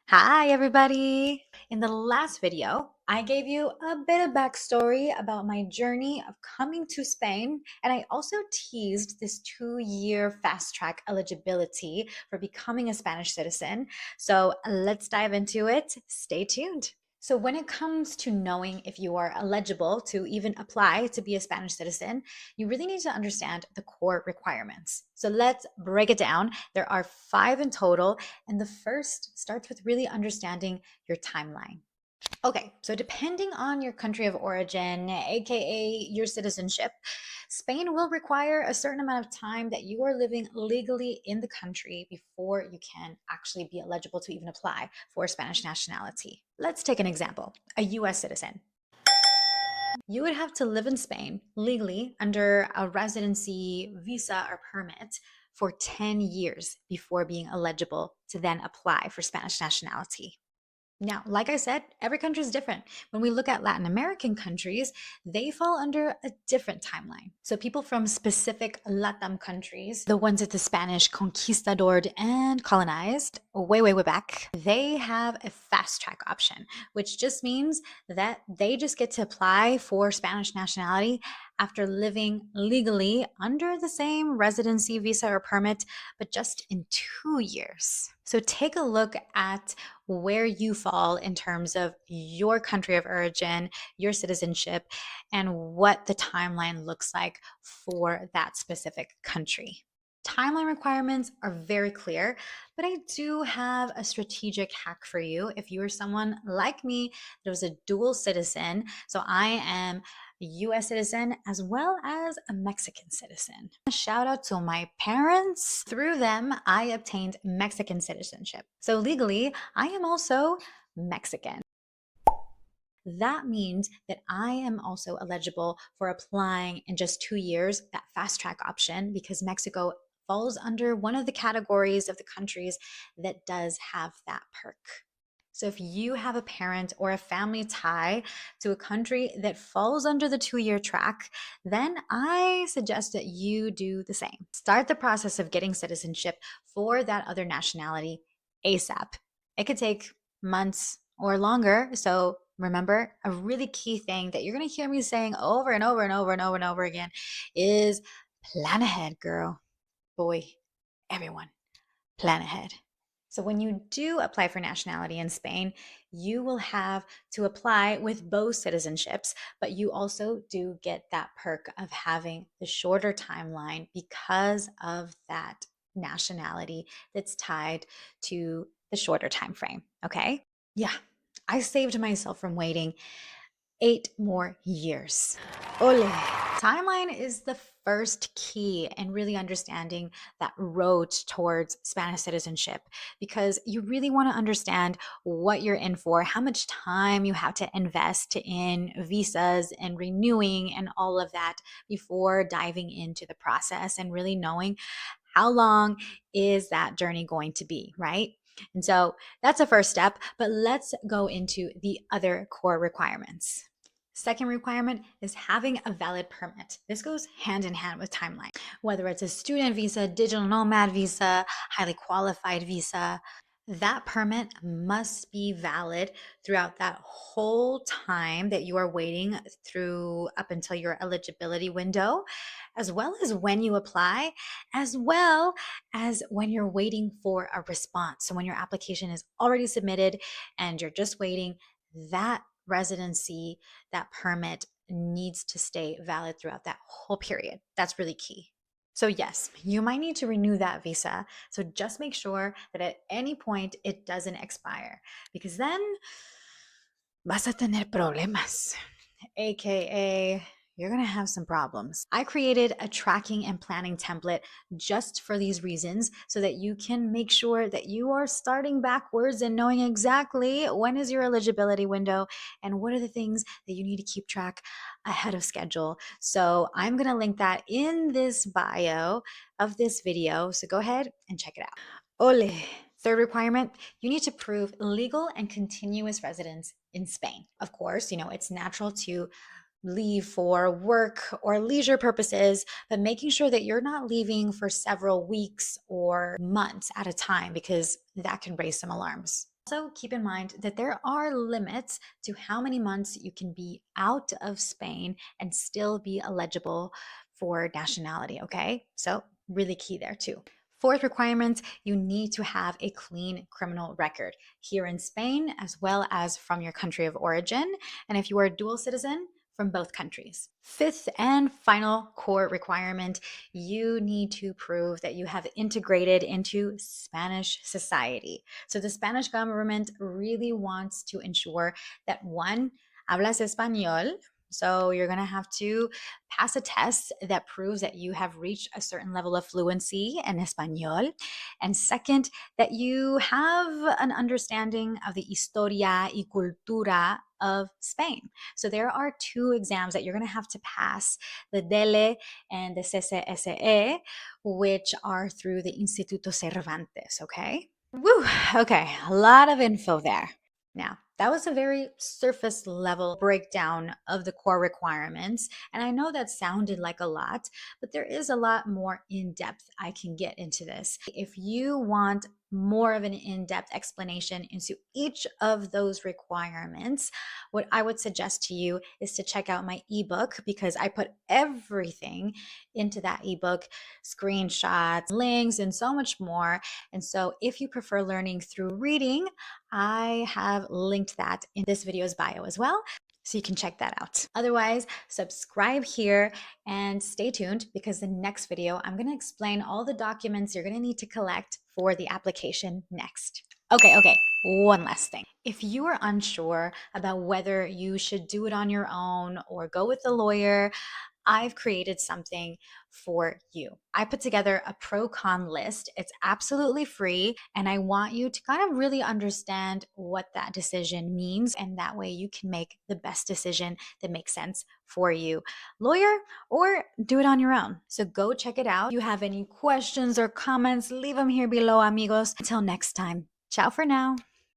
Hi, everybody. In the last video, I gave you a bit of backstory about my journey of coming to Spain, and I also teased this 2-year fast track eligibility for becoming a Spanish citizen. So let's dive into it. Stay tuned. So, when it comes to knowing if you are eligible to even apply to be a Spanish citizen, you really need to understand the core requirements. So, let's break it down. There are 5 in total, and the first starts with really understanding your timeline. Okay, so depending on your country of origin, aka your citizenship, Spain will require a certain amount of time that you are living legally in the country before you can actually be eligible to even apply for Spanish nationality. Let's take an example: a US citizen. You would have to live in Spain legally under a residency visa or permit for 10 years before being eligible to then apply for Spanish nationality. Now, like I said, every country is different. When we look at Latin American countries, they fall under a different timeline. So, people from specific LATAM countries, the ones that the Spanish conquistadored and colonized way back, they have a fast track option, which just means that they just get to apply for Spanish nationality after living legally under the same residency visa or permit, but just in 2 years. So, take a look at where you fall in terms of your country of origin, your citizenship, and what the timeline looks like for that specific country. Timeline requirements are very clear, but I do have a strategic hack for you if you are someone like me that was a dual citizen. So I am a US citizen as well as a Mexican citizen. A shout out to my parents. Through them, I obtained Mexican citizenship. So legally, I am also Mexican. That means that I am also eligible for applying in just 2 years, that fast track option, because Mexico falls under one of the categories of the countries that does have that perk. So if you have a parent or a family tie to a country that falls under the 2-year track, then I suggest that you do the same. Start the process of getting citizenship for that other nationality ASAP. It could take months or longer. So remember, a really key thing that you're going to hear me saying over and over and over and over and over again is plan ahead, girl, boy, everyone, plan ahead. So, when you do apply for nationality in Spain, you will have to apply with both citizenships, but you also do get that perk of having the shorter timeline because of that nationality that's tied to the shorter time frame. Okay. Yeah, I saved myself from waiting 8 more years. Ole. Timeline is the first key in really understanding that road towards Spanish citizenship, because you really want to understand what you're in for, how much time you have to invest in visas and renewing and all of that before diving into the process and really knowing how long is that journey going to be, right? And so that's a first step, but let's go into the other core requirements. Second requirement is having a valid permit. This goes hand in hand with timeline. Whether it's a student visa, digital nomad visa, highly qualified visa, that permit must be valid throughout that whole time that you are waiting through up until your eligibility window, as well as when you apply, as well as when you're waiting for a response. So when your application is already submitted and you're just waiting, that residency, that permit needs to stay valid throughout that whole period. That's really key. So, yes, you might need to renew that visa. So, just make sure that at any point it doesn't expire, because then vas a tener problemas, aka you're going to have some problems. I created a tracking and planning template just for these reasons so that you can make sure that you are starting backwards and knowing exactly when is your eligibility window and what are the things that you need to keep track ahead of schedule. So I'm going to link that in this bio of this video. So go ahead and check it out. Ole. Third requirement, you need to prove legal and continuous residence in Spain. Of course, it's natural to leave for work or leisure purposes, but making sure that you're not leaving for several weeks or months at a time, because that can raise some alarms. Also, keep in mind that there are limits to how many months you can be out of Spain and still be eligible for nationality, okay? So, really key there too. Fourth requirement, you need to have a clean criminal record here in Spain as well as from your country of origin. And if you are a dual citizen, from both countries. Fifth and final core requirement, you need to prove that you have integrated into Spanish society. So the Spanish government really wants to ensure that one, hablas español. So you're going to have to pass a test that proves that you have reached a certain level of fluency in español. And second, that you have an understanding of the historia y cultura of Spain. So there are two exams that you're going to have to pass, the DELE and the CCSE, which are through the Instituto Cervantes, okay? Woo, okay, a lot of info there. Now, that was a very surface level breakdown of the core requirements. And I know that sounded like a lot, but there is a lot more in depth I can get into this. If you want more of an in depth explanation into each of those requirements, what I would suggest to you is to check out my ebook because I put everything into that ebook, screenshots, links, and so much more. And so if you prefer learning through reading, I have linked that in this video's bio as well. So you can check that out. Otherwise, subscribe here and stay tuned because the next video, I'm going to explain all the documents you're going to need to collect for the application next. Okay, one last thing. If you are unsure about whether you should do it on your own or go with a lawyer, I've created something for you. I put together a pro con list. It's absolutely free. And I want you to kind of really understand what that decision means. And that way you can make the best decision that makes sense for you, lawyer, or do it on your own. So go check it out. If you have any questions or comments, leave them here below, amigos. Until next time, ciao for now.